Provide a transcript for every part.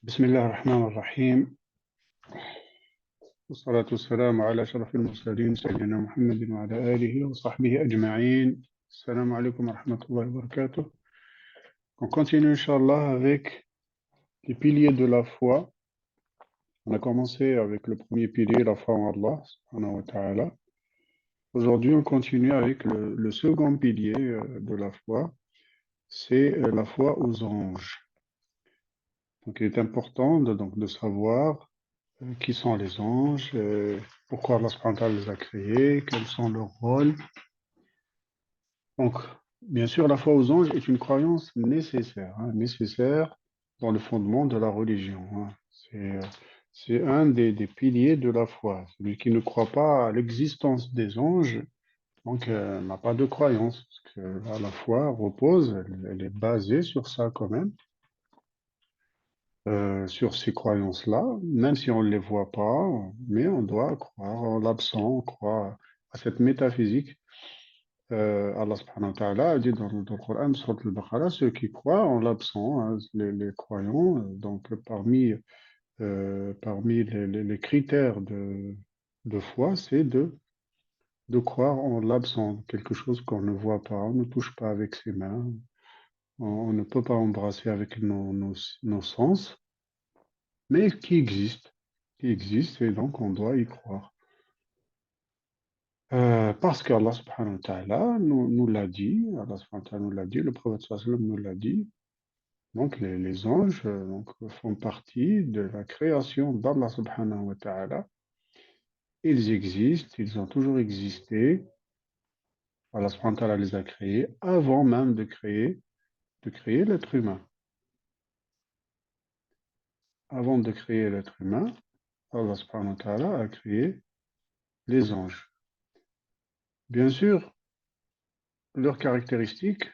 بسم الله الرحمن الرحيم والصلاة والسلام على أشرف المرسلين سيدنا محمد وعلى آله وصحبه أجمعين. السلام عليكم ورحمة الله وبركاته. On continue, Inch'Allah, avec les piliers de la foi. On a commencé avec le premier pilier, la foi en Allah, subhanahu wa ta'ala. Aujourd'hui, on continue avec le second pilier de la foi, c'est la foi aux anges. Donc, il est important de savoir qui sont les anges, pourquoi Allah subhanahu wa ta'ala les a créés, quels sont leurs rôles. Donc, bien sûr, la foi aux anges est une croyance nécessaire, nécessaire dans le fondement de la religion. C'est un des piliers de la foi. Celui qui ne croit pas à l'existence des anges, donc, n'a pas de croyance. Parce que la foi repose, elle est basée sur ça quand même, sur ces croyances-là, même si on ne les voit pas, mais on doit croire en l'absent, on croit à cette métaphysique. Allah subhanahu wa ta'ala a dit dans le Coran, sur le Baqarah, ceux qui croient en l'absent, les croyants, donc parmi les critères de foi, c'est de croire en l'absent, quelque chose qu'on ne voit pas, on ne touche pas avec ses mains, on ne peut pas embrasser avec nos sens, mais qui existe, et donc on doit y croire. Parce qu'Allah subhanahu wa ta'ala nous l'a dit, Allah subhanahu wa ta'ala nous l'a dit, le prophète sallallahu alayhi wa sallam nous l'a dit. Donc les anges donc, font partie de la création d'Allah subhanahu wa ta'ala. Ils existent, ils ont toujours existé. Allah subhanahu wa ta'ala les a créés avant même de créer l'être humain. Avant de créer l'être humain, Allah subhanahu wa ta'ala a créé les anges. Bien sûr, leurs caractéristiques,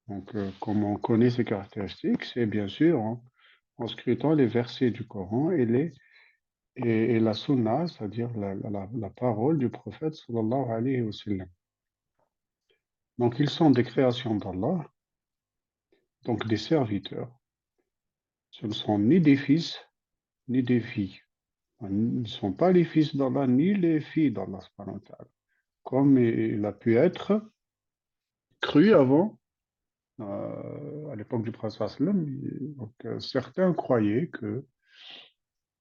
donc comme on connaît ces caractéristiques, c'est bien sûr en scrutant les versets du Coran et la sunna, c'est-à-dire la parole du prophète sallallahu alayhi wa sallam. Donc ils sont des créations d'Allah, donc des serviteurs. Ce ne sont ni des fils, ni des filles. Ils ne sont pas les fils d'Allah, ni les filles d'Allah, subhanahu wa ta'ala. Comme il a pu être cru avant, à l'époque du prophète sallallahu alayhi wa sallam. Donc, certains croyaient que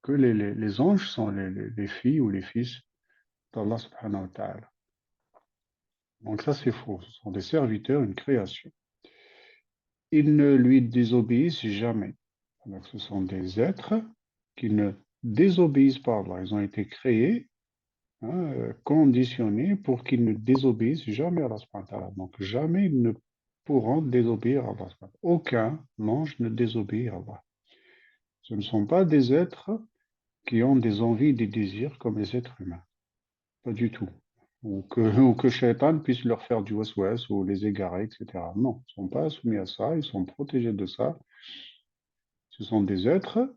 les anges sont les filles ou les fils d'Allah subhanahu wa ta'ala. Donc ça c'est faux, ce sont des serviteurs, une création. Ils ne lui désobéissent jamais. Donc ce sont des êtres qui ne désobéissent pas à Allah. Ils ont été créés, conditionnés pour qu'ils ne désobéissent jamais à Allah subhanahu wa ta'ala. Donc jamais ils ne pourront désobéir à Allah subhanahu wa ta'ala. Aucun ange ne désobéit à Allah. Ce ne sont pas des êtres qui ont des envies, des désirs comme les êtres humains. Pas du tout. Ou que Shaitan puisse leur faire du waswas ou les égarer, etc. Non, ils ne sont pas soumis à ça, ils sont protégés de ça. Ce sont des êtres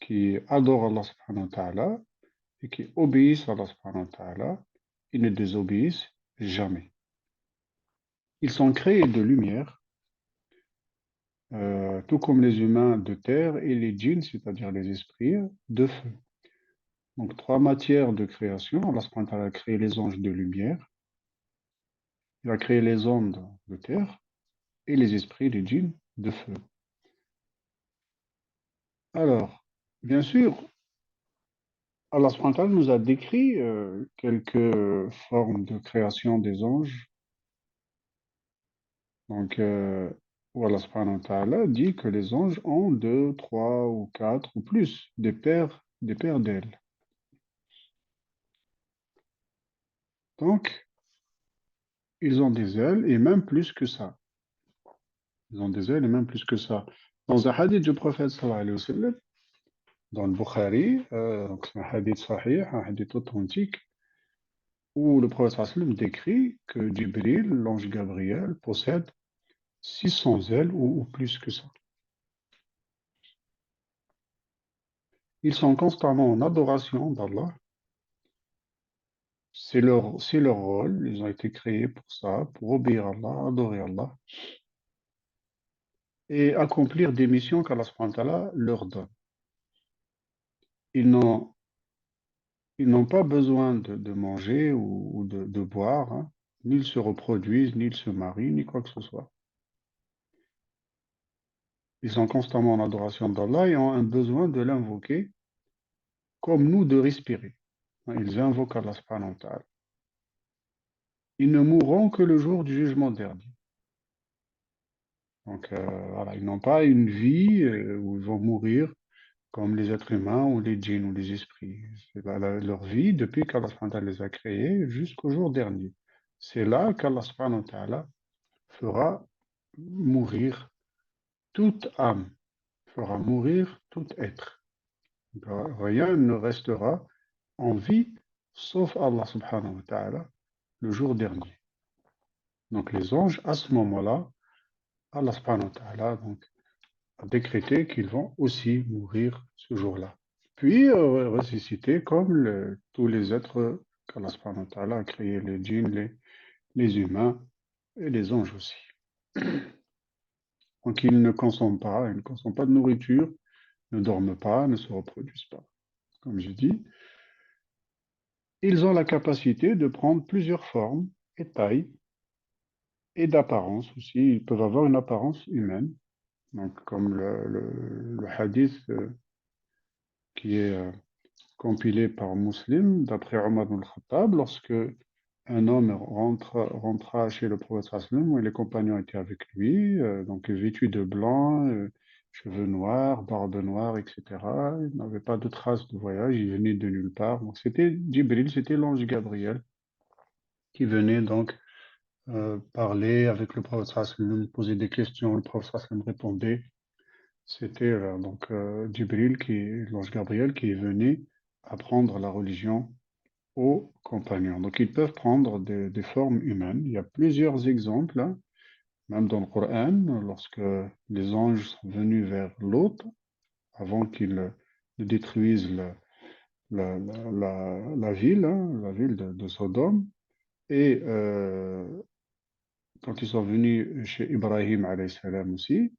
qui adorent Allah subhanahu wa ta'ala et qui obéissent à Allah subhanahu wa ta'ala. Ils ne désobéissent jamais. Ils sont créés de lumière, tout comme les humains de terre et les djinns, c'est-à-dire les esprits, de feu. Donc, trois matières de création. Allah subhanahu wa ta'ala a créé les anges de lumière, il a créé les ondes de terre et les esprits, les djinns, de feu. Alors, bien sûr, Allah subhanahu wa ta'ala nous a décrit quelques formes de création des anges. Donc, où Allah subhanahu wa ta'ala dit que les anges ont deux, trois ou quatre ou plus des paires d'ailes. Donc, ils ont des ailes et même plus que ça. Ils ont des ailes et même plus que ça. Dans un hadith du prophète sallallahu alayhi wa sallam, dans le Bukhari, donc c'est un hadith sahih, un hadith authentique, où le prophète sallallahu alayhi wa sallam décrit que Jibril, l'ange Gabriel, possède 600 ailes ou plus que ça. Ils sont constamment en adoration d'Allah. C'est leur rôle, ils ont été créés pour ça, pour obéir à Allah, adorer Allah, et accomplir des missions qu'Allah subhanahu wa ta'ala leur donne. Ils n'ont, ils n'ont pas besoin de manger ou de boire, hein. Ni ils se reproduisent, ni ils se marient, ni quoi que ce soit. Ils sont constamment en adoration d'Allah et ont un besoin de l'invoquer comme nous de respirer. Ils invoquent Allah subhanahu wa ta'ala. Ils ne mourront que le jour du jugement dernier. Donc voilà, ils n'ont pas une vie où ils vont mourir comme les êtres humains ou les djinns ou les esprits. C'est leur vie depuis qu'Allah subhanahu wa ta'ala les a créés jusqu'au jour dernier. C'est là qu'Allah subhanahu wa ta'ala fera mourir toute âme, fera mourir tout être. Rien ne restera en vie sauf Allah subhanahu wa ta'ala le jour dernier. Donc les anges, à ce moment-là, Allah subhanahu wa ta'ala donc, a décrété qu'ils vont aussi mourir ce jour-là. Puis ressusciter comme tous les êtres qu'Allah subhanahu wa ta'ala a créés, les djinns, les humains et les anges aussi. Donc ils ne consomment pas, ils ne consomment pas de nourriture, ne dorment pas, ne se reproduisent pas. Comme j'ai dit, ils ont la capacité de prendre plusieurs formes et tailles et d'apparence aussi. Ils peuvent avoir une apparence humaine. Donc, comme le hadith qui est compilé par Muslim, d'après Omar ibn al-Khattab, lorsque un homme rentra chez le prophète sallam, où les compagnons étaient avec lui, donc vêtu de blanc, cheveux noirs, barbe noire, etc. Il n'avait pas de traces de voyage, il venait de nulle part. Donc c'était Jibril, c'était l'ange Gabriel qui venait donc parler avec le prophète sallam, poser des questions, le prophète sallam répondait. C'était donc Jibril, l'ange Gabriel, qui venait apprendre la religion aux compagnons. Donc ils peuvent prendre des formes humaines. Il y a plusieurs exemples, hein, même dans le Coran, lorsque les anges sont venus vers Lot, avant qu'ils ne détruisent la ville, hein, la ville de Sodome. Et quand ils sont venus chez Ibrahim alayhi salam aussi,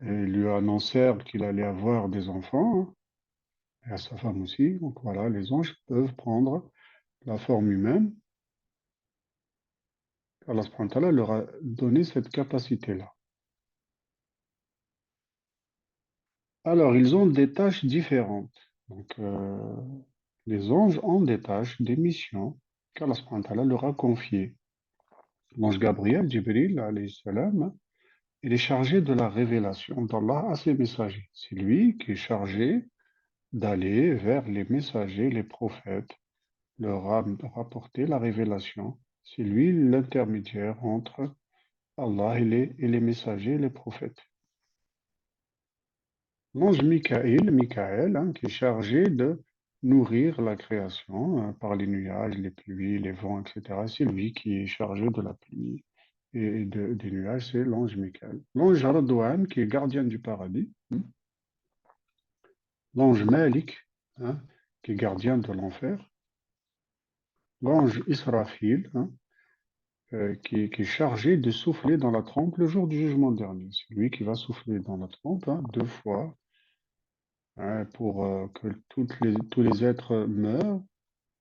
et ils lui annoncèrent qu'il allait avoir des enfants, hein, et à sa femme aussi. Donc voilà, les anges peuvent prendre la forme humaine. Allah subhanahu wa ta'ala leur a donné cette capacité-là. Alors, ils ont des tâches différentes. Donc, les anges ont des tâches, des missions qu'Allah subhanahu wa ta'ala leur a confiées. L'ange Gabriel, Jibril, alayhi salam, il est chargé de la révélation d'Allah à ses messagers. C'est lui qui est chargé d'aller vers les messagers, les prophètes, leur rapporter la révélation. C'est lui l'intermédiaire entre Allah et les messagers, les prophètes. L'ange Michael, hein, qui est chargé de nourrir la création par les nuages, les pluies, les vents, etc. C'est lui qui est chargé de la pluie et des nuages, c'est l'ange Michael. L'ange Radouane, qui est gardien du paradis. L'ange Malik, hein, qui est gardien de l'enfer. L'ange Israfil, hein, qui est chargé de souffler dans la trompe le jour du jugement dernier. C'est lui qui va souffler dans la trompe, hein, 2 fois, hein, pour que tous les êtres meurent,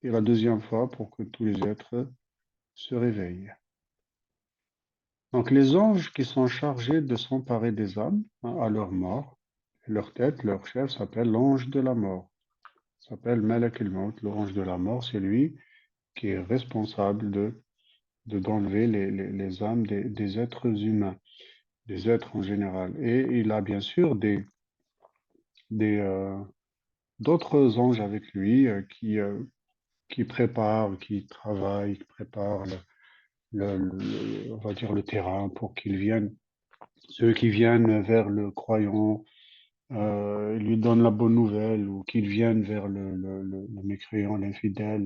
et la deuxième fois pour que tous les êtres se réveillent. Donc les anges qui sont chargés de s'emparer des âmes, hein, à leur mort, leur tête, leur chef s'appelle l'ange de la mort, s'appelle Malak el-Maut, l'ange de la mort, c'est lui qui est responsable d'enlever les âmes des êtres humains, des êtres en général. Et il a bien sûr des, d'autres anges avec lui qui préparent, qui travaillent, qui préparent on va dire le terrain pour qu'ils viennent, ceux qui viennent vers le croyant, lui donnent la bonne nouvelle, ou qu'ils viennent vers le mécréant, l'infidèle,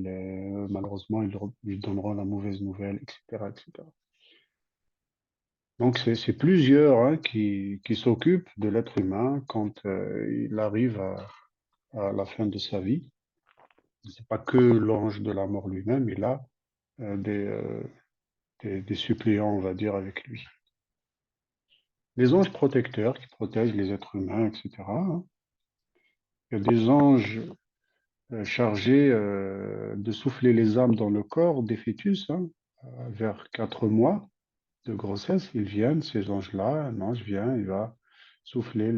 malheureusement, lui donneront la mauvaise nouvelle, etc., etc. Donc, c'est plusieurs, hein, qui s'occupent de l'être humain quand il arrive à la fin de sa vie. C'est pas que l'ange de la mort lui-même, il a euh, des, euh, des suppléants, on va dire, avec lui. Les anges protecteurs qui protègent les êtres humains, etc., hein. Il y a des anges chargés de souffler les âmes dans le corps des fœtus, hein, vers 4 mois de grossesse. Ils viennent, ces anges-là, un ange vient, il va souffler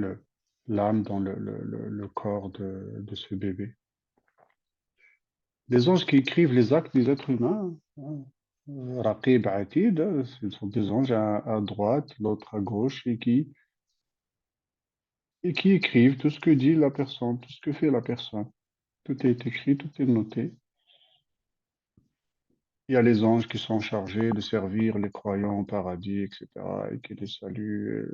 l'âme dans le corps de ce bébé. Des anges qui écrivent les actes des êtres humains, hein. Raqib, Atid, ce sont des anges à droite, l'autre à gauche, et qui écrivent tout ce que dit la personne, tout ce que fait la personne. Tout est écrit, tout est noté. Il y a les anges qui sont chargés de servir les croyants au paradis, etc., et qui les saluent,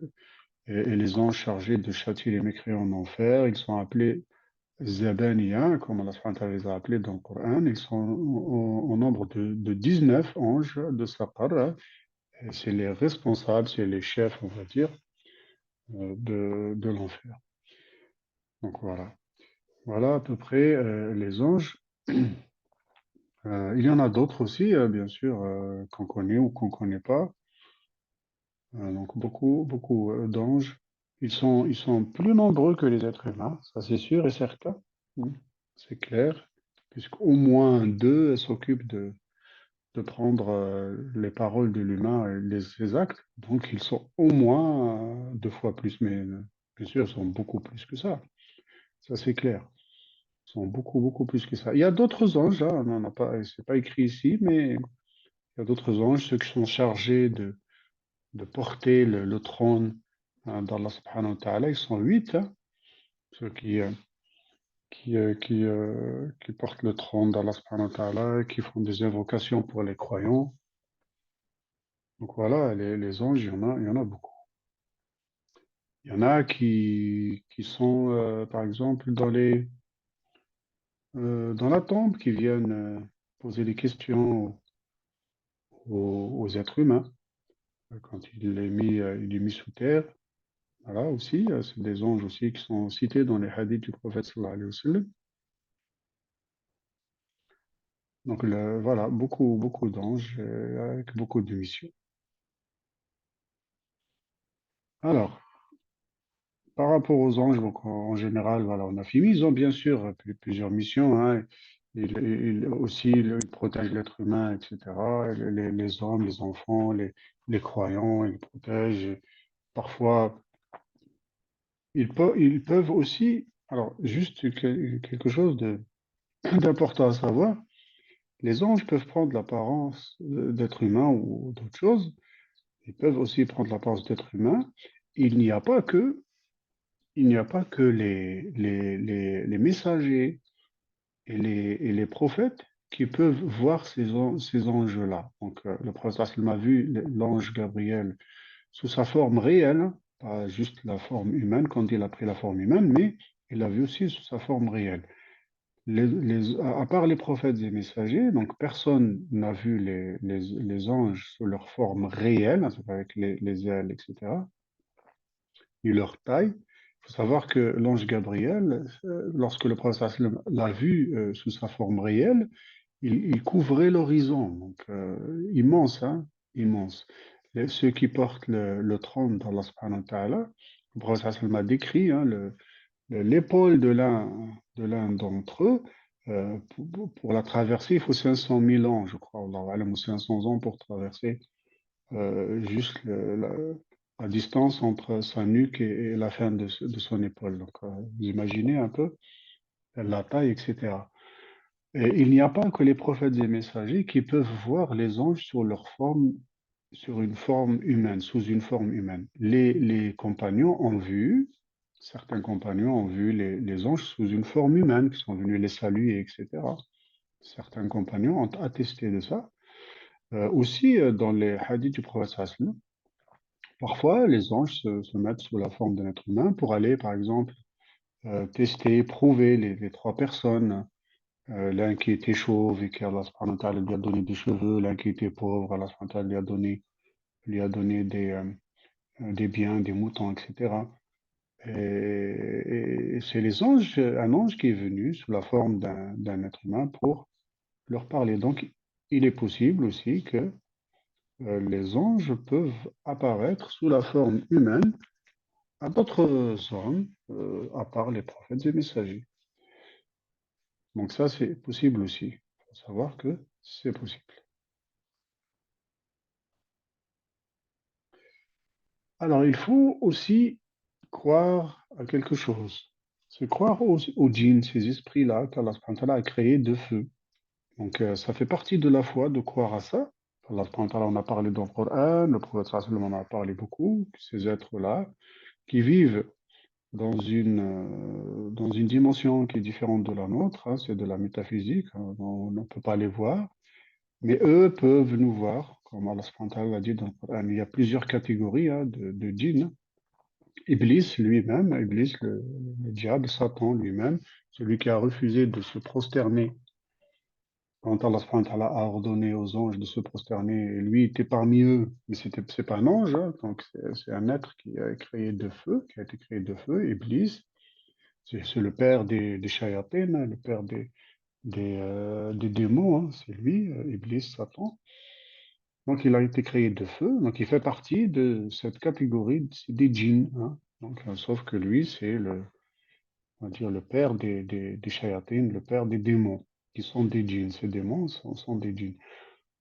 et les anges chargés de châtier les mécréants en enfer. Ils sont appelés Zabaniya, comme Allah subhanahu wa ta'ala les a appelés dans le Coran. Ils sont au nombre de 19 anges de Saqar. Et c'est les responsables, c'est les chefs, on va dire, de l'enfer. Donc voilà. Voilà à peu près les anges. Il y en a d'autres aussi, bien sûr, qu'on connaît ou qu'on ne connaît pas. Donc beaucoup, beaucoup d'anges. Ils sont plus nombreux que les êtres humains, ça c'est sûr et certain. Mm. C'est clair, puisqu'au moins deux s'occupent de prendre les paroles de l'humain et les actes. Donc ils sont au moins 2 fois plus, mais bien sûr, ils sont beaucoup plus que ça. Ça c'est clair. Ils sont beaucoup, beaucoup plus que ça. Il y a d'autres anges, hein, on n'en a pas, c'est pas écrit ici, mais il y a d'autres anges, ceux qui sont chargés de porter le trône d'Allah subhanahu wa ta'ala. Ils sont 8, hein, ceux qui portent le trône d'Allah subhanahu wa ta'ala, qui font des invocations pour les croyants. Donc voilà, les anges, il y en a beaucoup. Il y en a qui sont, par exemple, dans la tombe, qui viennent poser des questions aux êtres humains. Quand il est mis sous terre, voilà aussi, c'est des anges aussi qui sont cités dans les hadiths du prophète sallallahu alayhi wa sallam. Donc voilà, beaucoup, beaucoup d'anges avec beaucoup de missions. Alors, par rapport aux anges, donc, en général, voilà, on a fini. Ils ont bien sûr plusieurs missions, hein. Ils protègent l'être humain, etc. Les hommes, les enfants, les croyants, ils les protègent. Parfois, ils peuvent aussi, alors juste quelque chose d'important à savoir, les anges peuvent prendre l'apparence d'être humain ou d'autre chose. Ils peuvent aussi prendre l'apparence d'être humain. Il n'y a pas que, il n'y a pas que les messagers et les prophètes qui peuvent voir ces anges-là. Donc, le prophète sallam a vu l'ange Gabriel sous sa forme réelle, pas juste la forme humaine, quand il a pris la forme humaine, mais il l'a vu aussi sous sa forme réelle. À part les prophètes et messagers, donc personne n'a vu les anges sous leur forme réelle, c'est-à-dire avec les ailes, etc., ni leur taille. Il faut savoir que l'ange Gabriel, lorsque le prophète sallam l'a vu sous sa forme réelle, il couvrait l'horizon, donc immense, hein, immense. Ceux qui portent le trône d'Allah subhanahu wa ta'ala, le prophète sallam a décrit, hein, l'épaule de l'un d'entre eux. Pour la traverser, il faut 500 000 ans, je crois, Allahu alam, ou 500 ans pour traverser juste la distance entre sa nuque et la fin de son épaule. Donc, vous imaginez un peu la taille, etc. Et il n'y a pas que les prophètes et messagers qui peuvent voir les anges sur une forme humaine, sous une forme humaine. Les compagnons ont vu, certains compagnons ont vu les anges sous une forme humaine, qui sont venus les saluer, etc. Certains compagnons ont attesté de ça. Aussi, dans les hadiths du prophète sallallahu, parfois les anges se mettent sous la forme d'un être humain pour aller, par exemple, tester, prouver les trois personnes. L'un qui était chauve et qui Allah subhanahu wa ta'ala lui a donné des cheveux, l'un qui était pauvre, Allah subhanahu wa ta'ala lui a donné des biens, des moutons, etc. Et c'est un ange qui est venu sous la forme d'un être humain pour leur parler. Donc, il est possible aussi que les anges peuvent apparaître sous la forme humaine à d'autres hommes, à part les prophètes et messagers. Donc ça, c'est possible aussi. Il faut savoir que c'est possible. Alors, il faut aussi croire à quelque chose. C'est croire aux djinns, ces esprits-là qu'Allah subhanahu wa ta'ala a créés de feu. Donc, ça fait partie de la foi de croire à ça. Allah subhanahu wa ta'ala en a parlé dans le Coran, le prophète sallallahu alayhi wa sallam en a parlé beaucoup, ces êtres-là, qui vivent dans une dimension qui est différente de la nôtre, hein, c'est de la métaphysique, hein, on ne peut pas les voir, mais eux peuvent nous voir, comme Allah subhanahu wa ta'ala l'a dit dans le Coran. Il y a plusieurs catégories hein, de djinns. Iblis lui-même, Iblis, le diable, Satan lui-même, celui qui a refusé de se prosterner quand Allah subhanahu wa ta'ala a ordonné aux anges de se prosterner, et lui était parmi eux, mais c'est pas un ange, hein, donc c'est un être qui a créé de feu, qui a été créé de feu, Iblis, c'est le père des shayatins, hein, le père des démons, hein, c'est lui, Iblis, Satan. Donc il a été créé de feu, donc il fait partie de cette catégorie, c'est des djinns, hein. Donc, sauf que lui, c'est on va dire, le père des shayatins, le père des démons, qui sont des djinns. Ces démons sont des djinns.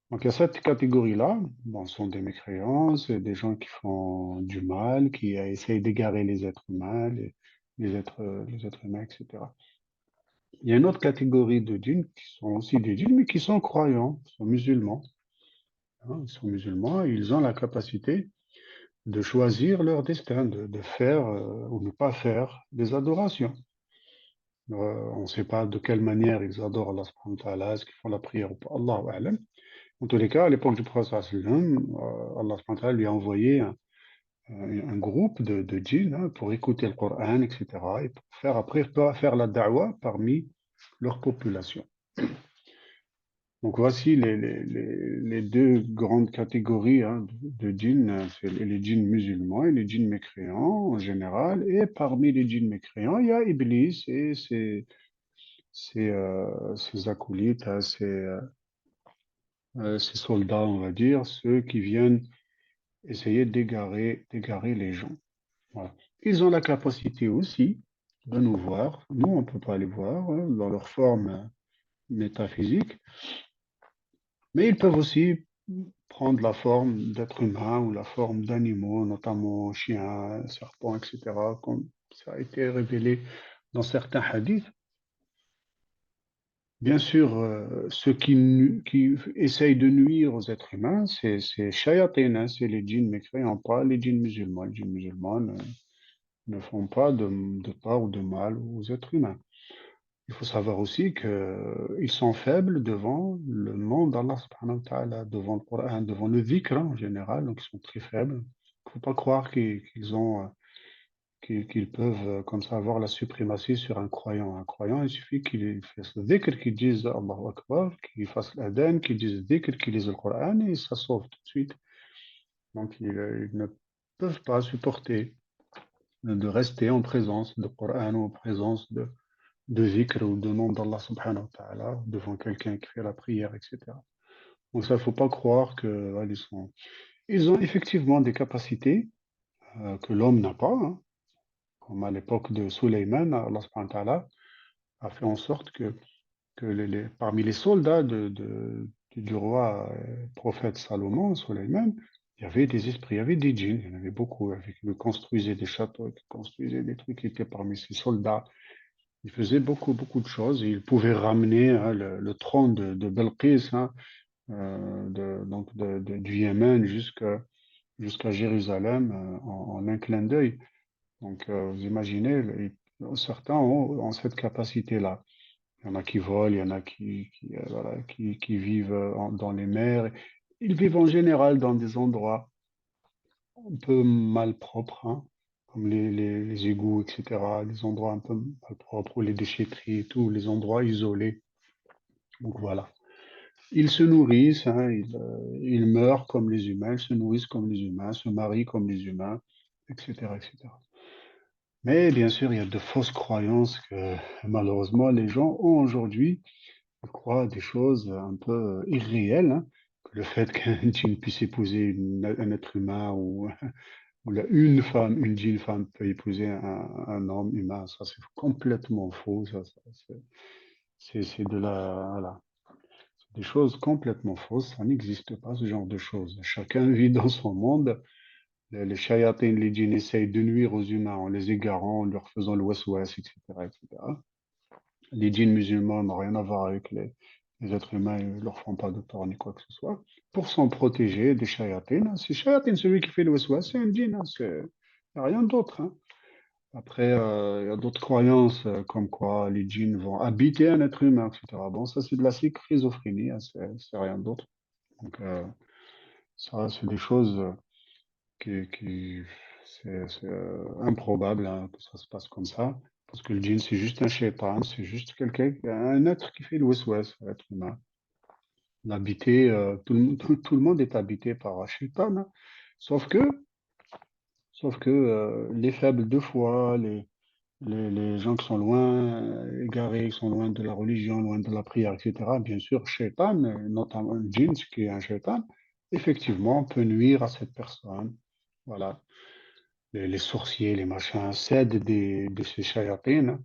Donc il y a cette catégorie-là, bon, ce sont des mécréants, c'est des gens qui font du mal, qui essayent d'égarer les êtres humains, les êtres humains, etc. Il y a une autre catégorie de djinns qui sont aussi des djinns, mais qui sont croyants, qui sont musulmans, hein. Ils sont musulmans et ils ont la capacité de choisir leur destin, de faire ou ne pas faire des adorations. On ne sait pas de quelle manière ils adorent Allah subhanahu wa ta'ala, est-ce qu'ils font la prière ou pas, Allahu a'lam. En tous les cas, à l'époque du prophète sallallahu alayhi wa sallam, Allah subhanahu wa ta'ala lui a envoyé un groupe de djinns hein, pour écouter le Coran, etc. et pour faire après faire la da'wah parmi leur population. Donc voici les deux grandes catégories hein, de djinns, c'est les djinns musulmans et les djinns mécréants en général. Et parmi les djinns mécréants, il y a Iblis et ses acolytes, hein, ses soldats, on va dire, ceux qui viennent essayer d'égarer les gens. Voilà. Ils ont la capacité aussi de nous voir. Nous, on ne peut pas les voir hein, dans leur forme métaphysique, mais ils peuvent aussi prendre la forme d'êtres humains ou la forme d'animaux, notamment chiens, serpents, etc., comme ça a été révélé dans certains hadiths. Bien sûr, ceux qui essayent de nuire aux êtres humains, c'est shayatin, hein, c'est les djinns mécréants, pas les djinns musulmans. Les djinns musulmans ne font pas de tort ou de mal aux êtres humains. Il faut savoir aussi qu'ils sont faibles devant le nom d'Allah subhanahu wa ta'ala, devant le Coran, devant le dhikr en général, donc ils sont très faibles. Il ne faut pas croire qu'ils ont qu'ils peuvent comme ça avoir la suprématie sur un croyant. Un croyant, il suffit qu'il fasse le dhikr, qu'il dise Allahu Akbar, qu'il fasse l'adhan, qu'il dise le dhikr, qu'il lise le Coran et ça sauve tout de suite. Donc ils ne peuvent pas supporter de rester en présence de Coran ou en présence de dhikr ou de nom d'Allah subhanahu wa ta'ala devant quelqu'un qui fait la prière, etc. Donc ça, il ne faut pas croire que voilà, ils ont effectivement des capacités que l'homme n'a pas, hein, comme à l'époque de Suleyman, Allah subhanahu wa ta'ala a fait en sorte que parmi les soldats du roi prophète Salomon, Suleyman, il y avait des esprits, il y avait des djinns, il y en avait beaucoup, qui construisaient des châteaux, qui construisaient des trucs qui étaient parmi ces soldats. Il faisait beaucoup, beaucoup de choses et il pouvait ramener hein, le trône de Belkis, hein, du Yémen jusqu'à Jérusalem en un clin d'œil. Donc, vous imaginez, certains ont cette capacité-là. Il y en a qui volent, il y en a voilà, qui vivent dans les mers. Ils vivent en général dans des endroits un peu malpropres, hein, comme les égouts, etc. Les endroits un peu malpropres, ou les déchetteries et tout, les endroits isolés. Donc voilà. Ils se nourrissent, hein, ils meurent comme les humains, ils se nourrissent comme les humains, se marient comme les humains, etc., etc. Mais bien sûr, il y a de fausses croyances que malheureusement les gens ont aujourd'hui. Ils croient à des choses un peu irréelles, hein, que le fait qu'un djinn puisse épouser un être humain ou où une djinn femme peut épouser un homme humain. Ça, c'est complètement faux. C'est de la, voilà. C'est des choses complètement fausses. Ça n'existe pas, ce genre de choses. Chacun vit dans son monde. Les shayatines, les djinns essayent de nuire aux humains en les égarant, en leur faisant le waswas, etc., etc. Les djinns musulmans n'ont rien à voir avec les êtres humains, ils ne leur font pas de tort ni quoi que ce soit. Pour s'en protéger des shayatines, c'est shayatin, celui qui fait le waswas, c'est un djinn, hein, il n'y a rien d'autre. Hein. Après, il y a d'autres croyances comme quoi les djinns vont habiter un être humain, etc. Bon, ça c'est de la schizophrénie, hein, c'est rien d'autre. Donc, ça, c'est des choses qui c'est improbable hein, que ça se passe comme ça. Parce que le djinn, c'est juste un shaitan, c'est juste quelqu'un, un être qui fait le waswas, un être humain. Tout le monde est habité par un shaitan, hein. Sauf que, sauf que les faibles de foi, les gens qui sont loin, égarés, qui sont loin de la religion, loin de la prière, etc., bien sûr, shaitan, notamment le djinn, qui est un shaitan, effectivement, peut nuire à cette personne. Voilà. Les sorciers, les machins, s'aident de ces shayatines, hein,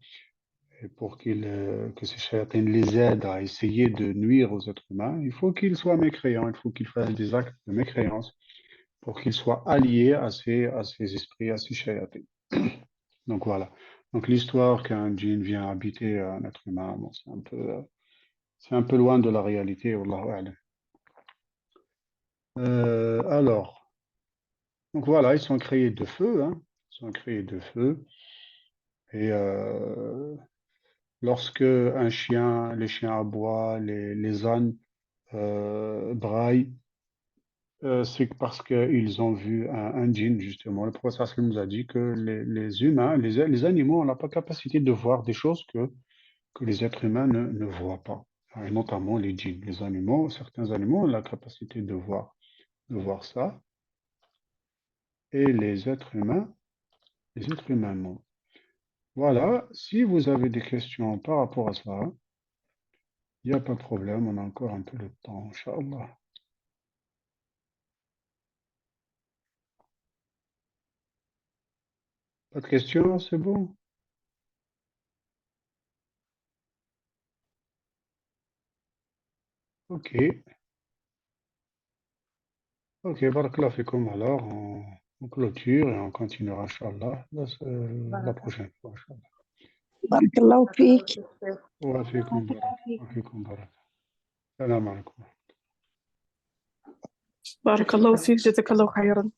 et pour que ces shayatines les aident à essayer de nuire aux êtres humains, il faut qu'ils soient mécréants, il faut qu'ils fassent des actes de mécréance pour qu'ils soient alliés à ces esprits, à ces shayatines. Donc voilà. Donc l'histoire qu'un djinn vient habiter un être humain, bon, c'est un peu loin de la réalité, wallahu a'lam. Alors, donc voilà, ils sont créés de feu, hein, ils sont créés de feu, et lorsque les chiens aboient, les ânes braillent, c'est parce qu'ils ont vu un djinn, justement. Le prophète sallallahu alayhi wa sallam nous a dit que les humains, les animaux, ont la capacité de voir des choses que les êtres humains ne voient pas. Et notamment les djinns. Les animaux, certains animaux ont la capacité de voir ça. Et les êtres humains non. Voilà, si vous avez des questions par rapport à cela, il n'y a pas de problème, on a encore un peu de temps, Inch'Allah. Pas de questions, c'est bon? Ok, ok, barakallah fikum. Alors, on clôture et on continuera, Inch'Allah, la prochaine fois, Inch'Allah. بارك الله فيك. Wa fikum barak, wa fikum barak. Salam alaikum. بارك الله فيك، جزاك الله خيرا.